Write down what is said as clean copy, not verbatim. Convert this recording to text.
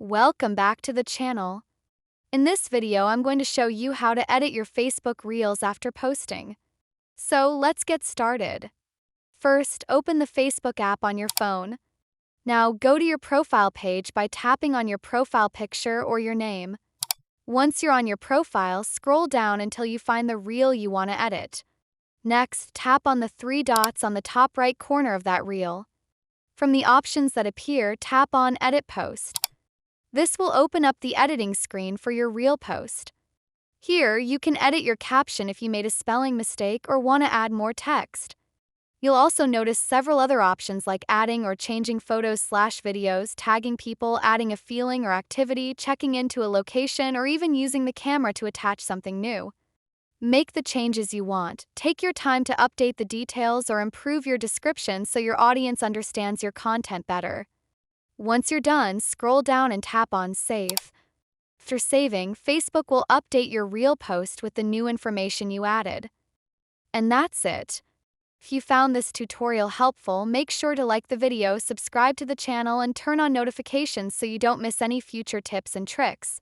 Welcome back to the channel. In this video, I'm going to show you how to edit your Facebook Reels after posting. So let's get started. First, open the Facebook app on your phone. Now go to your profile page by tapping on your profile picture or your name. Once you're on your profile, scroll down until you find the reel you want to edit. Next, tap on the three dots on the top right corner of that reel. From the options that appear, tap on Edit Post. This will open up the editing screen for your reel post. Here, you can edit your caption if you made a spelling mistake or want to add more text. You'll also notice several other options like adding or changing photos/videos, tagging people, adding a feeling or activity, checking into a location, or even using the camera to attach something new. Make the changes you want. Take your time to update the details or improve your description so your audience understands your content better. Once you're done, scroll down and tap on Save. After saving, Facebook will update your reel post with the new information you added. And that's it. If you found this tutorial helpful, make sure to like the video, subscribe to the channel, and turn on notifications so you don't miss any future tips and tricks.